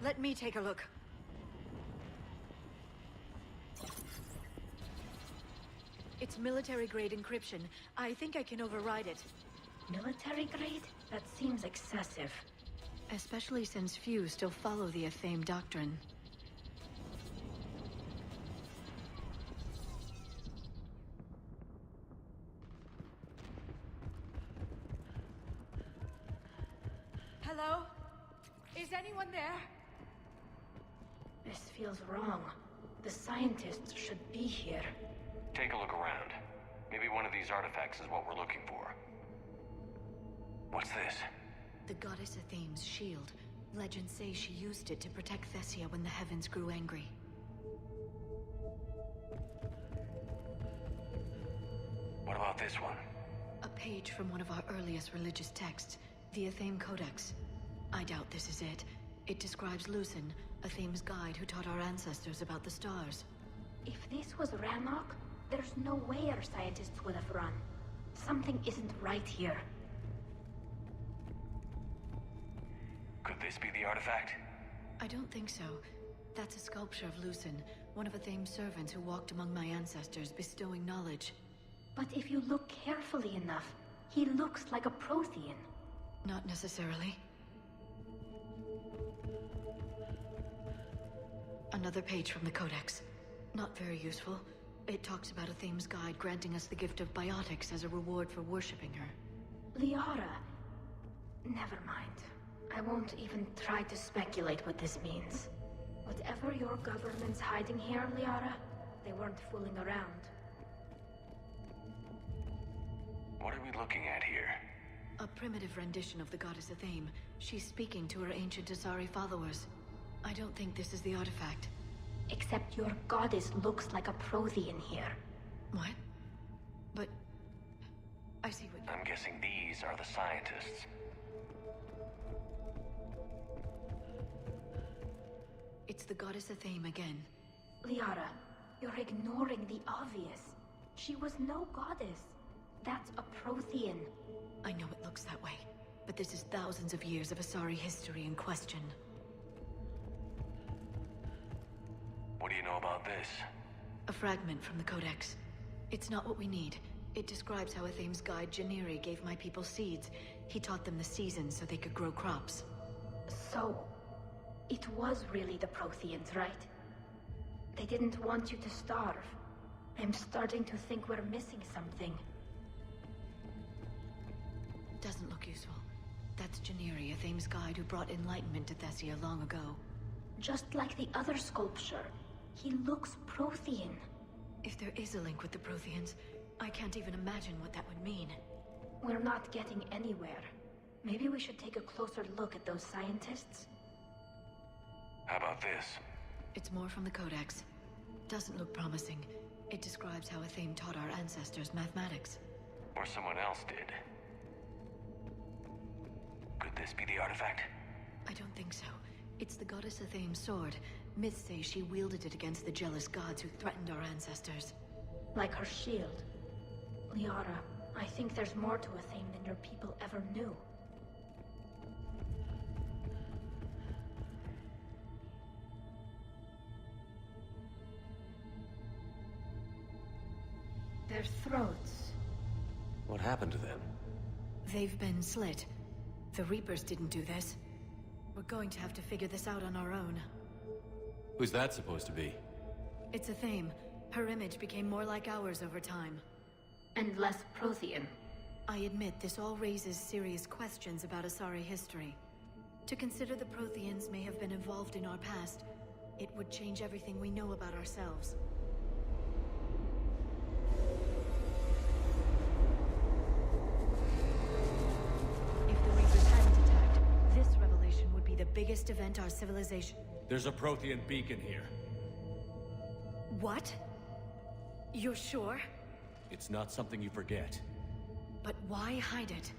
Let me take a look. It's military-grade encryption. I think I can override it. Military grade? That seems excessive. Especially since few still follow the Athame doctrine. Hello? Is anyone there? This feels wrong. The scientists should be here. Take a look around. Maybe one of these artifacts is what we're looking for. What's this? The goddess Athame's shield. Legends say she used it to protect Thessia when the heavens grew angry. What about this one? A page from one of our earliest religious texts, the Athame Codex. I doubt this is it. It describes Lucen, Athame's guide who taught our ancestors about the stars. If this was Rannoch, there's no way our scientists would have run. Something isn't right here. Could this be the artifact? I don't think so. That's a sculpture of Lucen, one of Athame's servants who walked among my ancestors, bestowing knowledge. But if you look carefully enough, he looks like a Prothean. Not necessarily. Another page from the Codex. Not very useful. It talks about Athame's guide granting us the gift of biotics as a reward for worshipping her. Liara. Never mind. I won't even try to speculate what this means. Whatever your government's hiding here, Liara, they weren't fooling around. What are we looking at here? A primitive rendition of the goddess Athame. She's speaking to her ancient Asari followers. I don't think this is the artifact. Except your goddess looks like a Prothean here. What? But... I see what... I'm guessing these are the scientists. It's the goddess Athame again. Liara, you're ignoring the obvious. She was no goddess. That's a Prothean. I know it looks that way, but this is thousands of years of Asari history in question. What do you know about this? A fragment from the Codex. It's not what we need. It describes how Athame's guide Janiri gave my people seeds. He taught them the seasons so they could grow crops. So, it was really the Protheans, right? They didn't want you to starve. I'm starting to think we're missing something. Doesn't look useful. That's Janiri, Athame's guide who brought enlightenment to Thessia long ago. Just like the other sculpture, he looks Prothean. If there is a link with the Protheans, I can't even imagine what that would mean. We're not getting anywhere. Maybe we should take a closer look at those scientists? How about this? It's more from the Codex. Doesn't look promising. It describes how Athame taught our ancestors mathematics. Or someone else did. Could this be the artifact? I don't think so. It's the goddess Athame's sword. Myths say she wielded it against the jealous gods who threatened our ancestors. Like her shield. Liara, I think there's more to Athame than your people ever knew. Their throats. What happened to them? They've been slit. The Reapers didn't do this. We're going to have to figure this out on our own. Who's that supposed to be? It's Athame. Her image became more like ours over time. And less Prothean. I admit this all raises serious questions about Asari history. To consider the Protheans may have been involved in our past, it would change everything we know about ourselves. If the Reapers hadn't attacked, this revelation would be the biggest event our civilization... There's a Prothean beacon here. What? You're sure? It's not something you forget. But why hide it?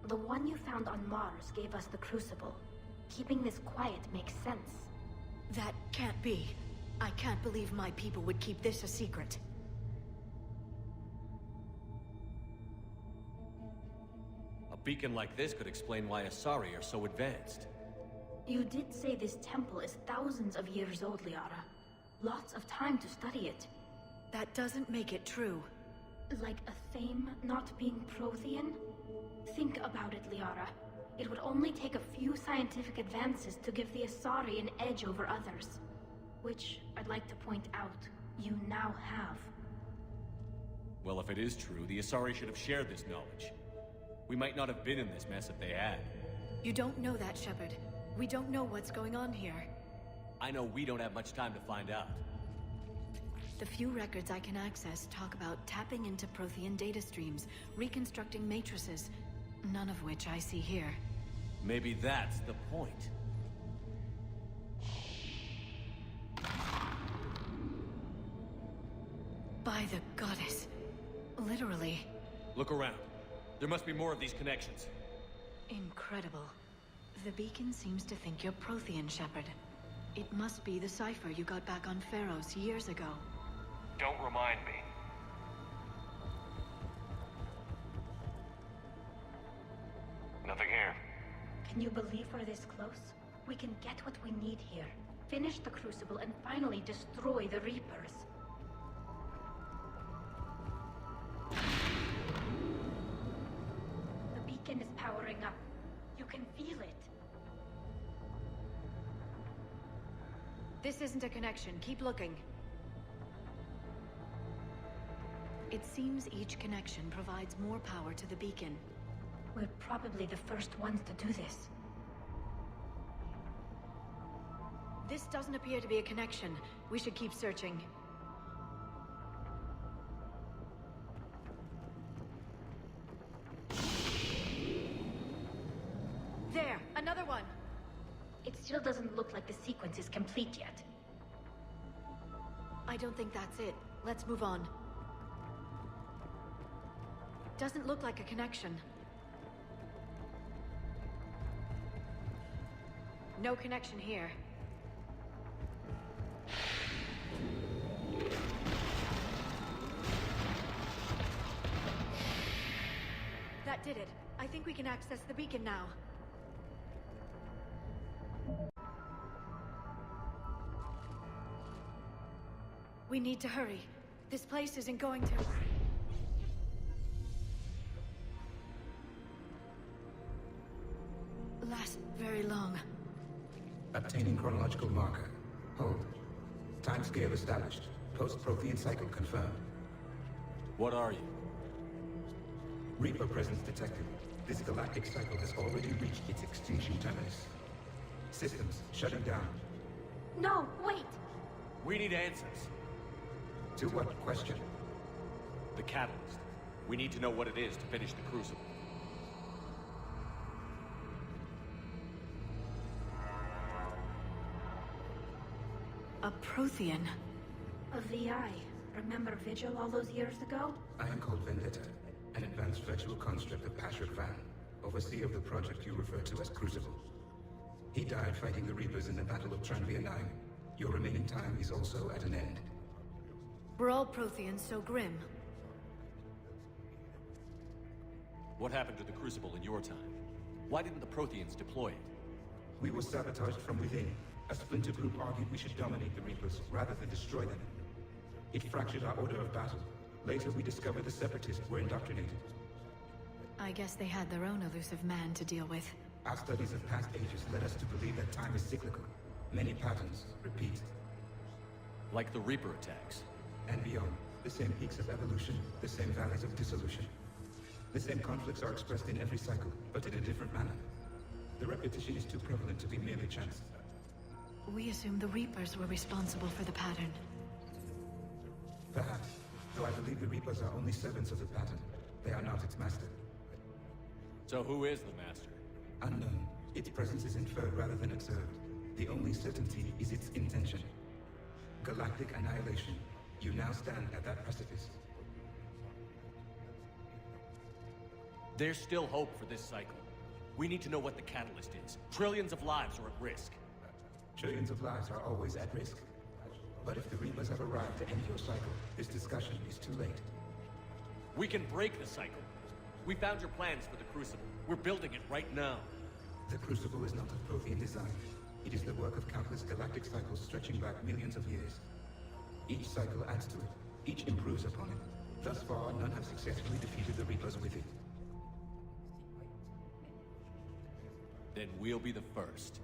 The one you found on Mars gave us the Crucible. Keeping this quiet makes sense. That can't be. I can't believe my people would keep this a secret. A beacon like this could explain why Asari are so advanced. You did say this temple is thousands of years old, Liara. Lots of time to study it. That doesn't make it true. Like a Thame not being Prothean? Think about it, Liara. It would only take a few scientific advances to give the Asari an edge over others. Which, I'd like to point out, you now have. Well, if it is true, the Asari should have shared this knowledge. We might not have been in this mess if they had. You don't know that, Shepard. We don't know what's going on here. I know we don't have much time to find out. The few records I can access talk about tapping into Prothean data streams, reconstructing matrices, none of which I see here. Maybe that's the point. By the goddess. Literally. Look around. There must be more of these connections. Incredible. The beacon seems to think you're Prothean, Shepard. It must be the cipher you got back on Pharaohs years ago. Don't remind me. Nothing here. Can you believe we're this close? We can get what we need here. Finish the Crucible and finally destroy the Reapers. The beacon is powering up. You can feel it. This isn't a connection. Keep looking. It seems each connection provides more power to the beacon. We're probably the first ones to do this. This doesn't appear to be a connection. We should keep searching. There! Another one! It still doesn't look like the sequence is complete yet. I don't think that's it. Let's move on. Doesn't look like a connection. No connection here. That did it. I think we can access the beacon now. We need to hurry. This place isn't going to... last very long. Obtaining chronological marker. Hold. Timescale established. Post-Prothean cycle confirmed. What are you? Reaper presence detected. This galactic cycle has already reached its extinction terminus. Systems shutting down. No, wait! We need answers. To what question? The catalyst. We need to know what it is to finish the Crucible. A Prothean. A VI. Remember Vigil all those years ago? I am called Vendetta, an advanced virtual construct of Patrick Van, overseer of the project you refer to as Crucible. He died fighting the Reapers in the Battle of Tranvia 9. Your remaining time is also at an end. Were all Protheans so grim? What happened to the Crucible in your time? Why didn't the Protheans deploy it? We were sabotaged from within. A splinter group argued we should dominate the Reapers rather than destroy them. It fractured our order of battle. Later we discovered the Separatists were indoctrinated. I guess they had their own elusive man to deal with. Our studies of past ages led us to believe that time is cyclical. Many patterns repeat. Like the Reaper attacks. And beyond, the same peaks of evolution, the same valleys of dissolution. The same conflicts are expressed in every cycle, but in a different manner. The repetition is too prevalent to be merely chance. We assumed the Reapers were responsible for the pattern. Perhaps, though I believe the Reapers are only servants of the pattern. They are not its master. So who is the Master? Unknown. Its presence is inferred rather than observed. The only certainty is its intention. Galactic annihilation. You now stand at that precipice. There's still hope for this cycle. We need to know what the catalyst is. Trillions of lives are at risk. Trillions of lives are always at risk. But if the Reapers have arrived to end your cycle, this discussion is too late. We can break the cycle. We found your plans for the Crucible. We're building it right now. The Crucible is not of Prothean design. It is the work of countless galactic cycles stretching back millions of years. Each cycle adds to it. Each improves upon it. Thus far, none have successfully defeated the Reapers with it. Then we'll be the first.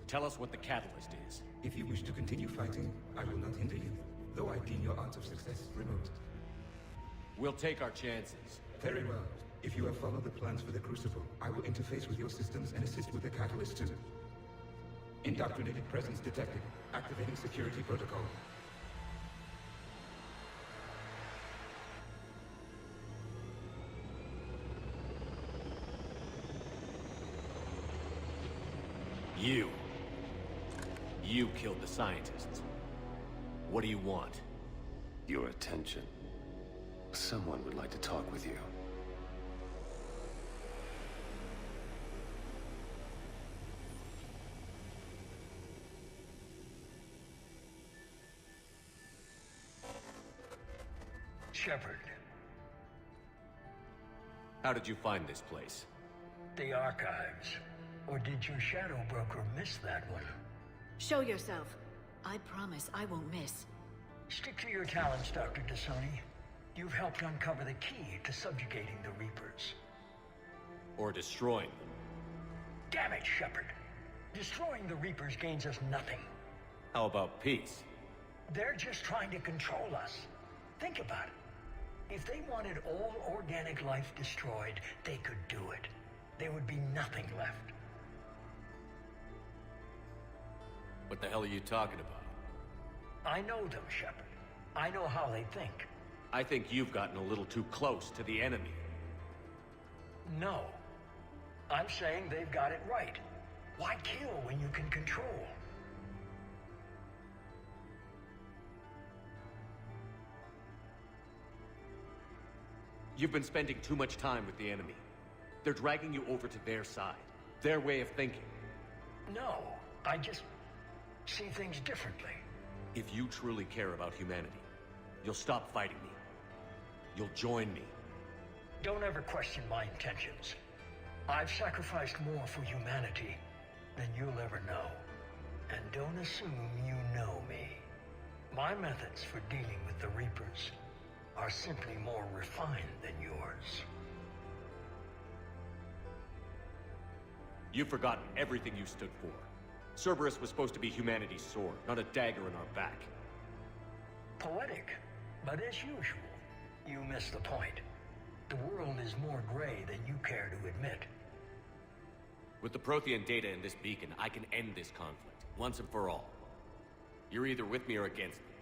Tell us what the catalyst is. If you wish to continue fighting, I will not hinder you, though I deem your odds of success remote. We'll take our chances. Very well. If you have followed the plans for the Crucible, I will interface with your systems and assist with the catalyst too. Indoctrinated presence detected. Activating security protocol. You killed the scientists. What do you want? Your attention. Someone would like to talk with you. Shepard. How did you find this place? The archives. Or did your shadow broker miss that one? Show yourself. I promise I won't miss. Stick to your talents, Dr. T'Soni. You've helped uncover the key to subjugating the Reapers. Or destroying them? Damn it, Shepard. Destroying the Reapers gains us nothing. How about peace? They're just trying to control us. Think about it. If they wanted all organic life destroyed, they could do it. There would be nothing left. What the hell are you talking about? I know them, Shepard. I know how they think. I think you've gotten a little too close to the enemy. No. I'm saying they've got it right. Why kill when you can control? You've been spending too much time with the enemy. They're dragging you over to their side. Their way of thinking. No, I just see things differently. If you truly care about humanity, you'll stop fighting me. You'll join me. Don't ever question my intentions. I've sacrificed more for humanity than you'll ever know. And don't assume you know me. My methods for dealing with the Reapers are simply more refined than yours. You've forgotten everything you stood for. Cerberus was supposed to be humanity's sword, not a dagger in our back. Poetic, but as usual, you miss the point. The world is more gray than you care to admit. With the Prothean data in this beacon, I can end this conflict, once and for all. You're either with me or against me.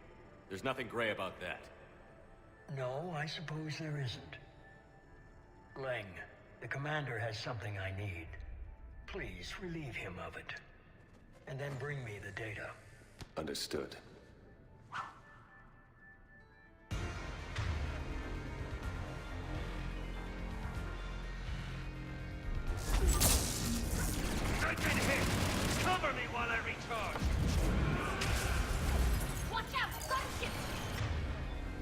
There's nothing gray about that. No, I suppose there isn't. Leng, the commander has something I need. Please relieve him of it. And then bring me the data. Understood. I've been hit! Cover me while I recharge! Watch out! Gunship!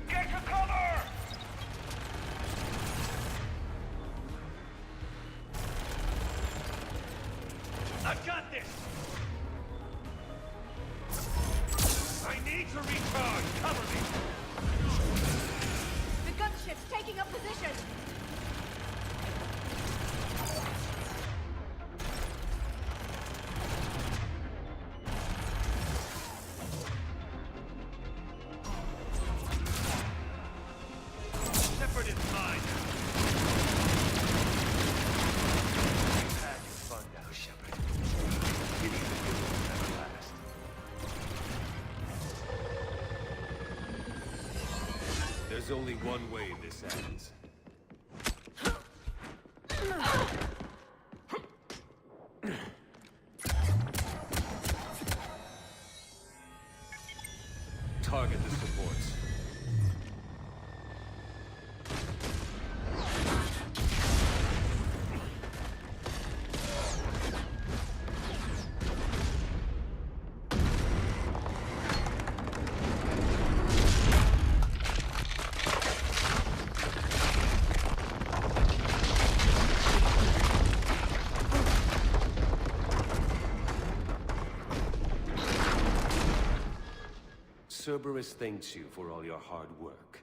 Get to cover! I've got this! I need to recharge! Cover me! The gunship's taking up position! Shepard is mine! You've had your fun now, Shepard. Give me the good ones at last. There's only one way this ends. Target the supports. Cerberus thanks you for all your hard work.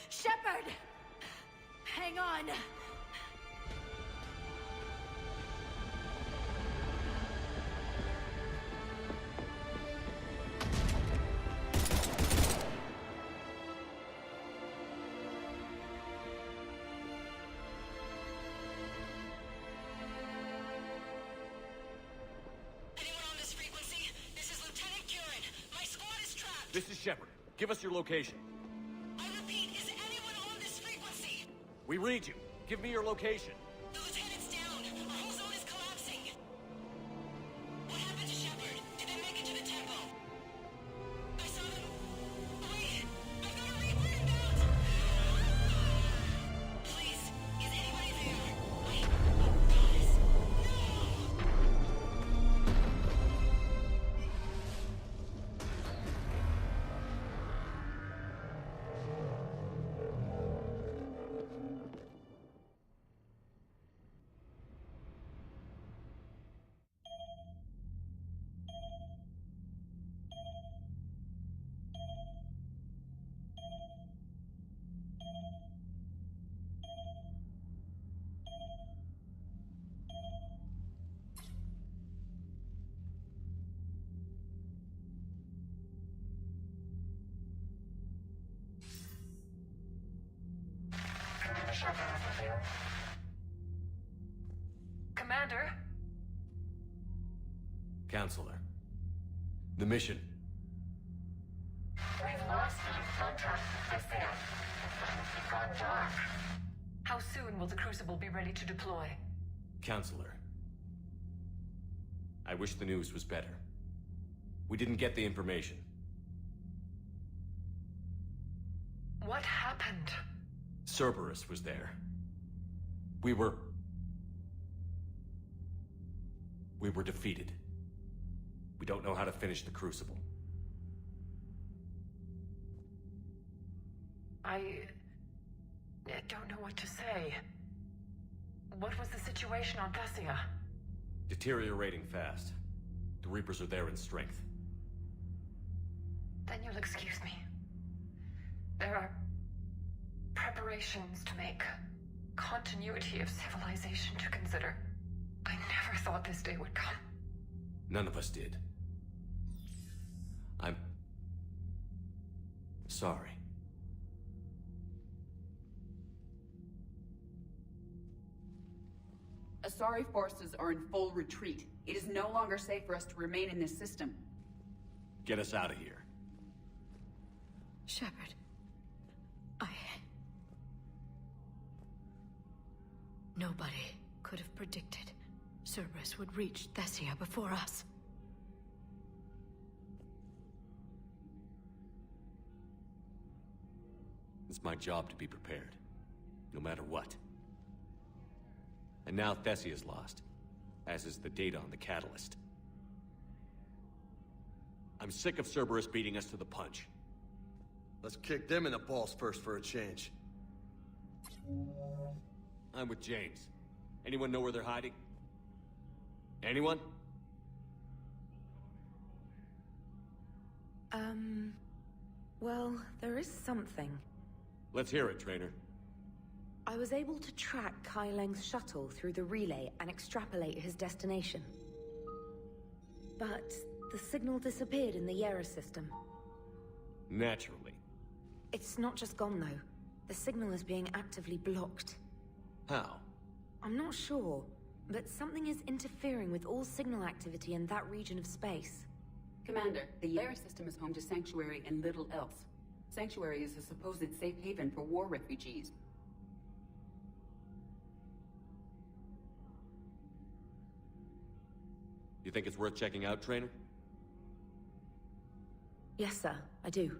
Shepard! Hang on! This is Shepard. Give us your location. I repeat, is anyone on this frequency? We read you. Give me your location. The lieutenant's down. Our whole zone is collapsing. What happened to Shepard? Did they make it to the temple? I saw them. Wait, I've got a Reaper inbound. Please, is anybody there? Wait, oh goddess, no! Commander? Counselor. The mission. We've lost contact with Thessia. It's gone dark. How soon will the Crucible be ready to deploy? Counselor. I wish the news was better. We didn't get the information. What happened? Cerberus was there. We were defeated. We don't know how to finish the Crucible. I don't know what to say. What was the situation on Thessia? Deteriorating fast. The Reapers are there in strength. Then you'll excuse me. There are preparations to make. Continuity of civilization to consider. I never thought this day would come. None of us did. I'm sorry. Asari forces are in full retreat. It is no longer safe for us to remain in this system. Get us out of here. Shepard, Nobody could have predicted Cerberus would reach Thessia before us. It's my job to be prepared, no matter what. And now Thessia's lost, as is the data on the catalyst. I'm sick of Cerberus beating us to the punch. Let's kick them in the balls first for a change. I'm with James. Anyone know where they're hiding? Anyone? Well, there is something. Let's hear it, Trainer. I was able to track Kai Leng's shuttle through the relay and extrapolate his destination. But The signal disappeared in the Yera system. Naturally. It's not just gone, though. The signal is being actively blocked. How? I'm not sure, but something is interfering with all signal activity in that region of space. Commander, the Yera system is home to Sanctuary and little else. Sanctuary is a supposed safe haven for war refugees. You think it's worth checking out, Trainer? Yes, sir, I do.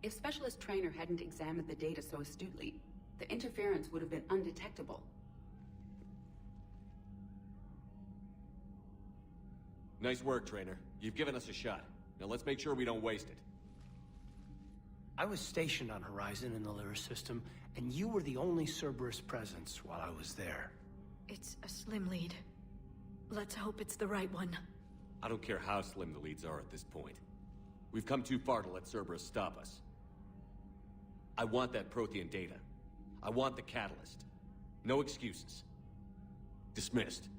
If Specialist Trainer hadn't examined the data so astutely, the interference would have been undetectable. Nice work, Trainer. You've given us a shot. Now let's make sure we don't waste it. I was stationed on Horizon in the Lyra system, and you were the only Cerberus presence while I was there. It's a slim lead. Let's hope it's the right one. I don't care how slim the leads are at this point. We've come too far to let Cerberus stop us. I want that Prothean data. I want the catalyst. No excuses. Dismissed.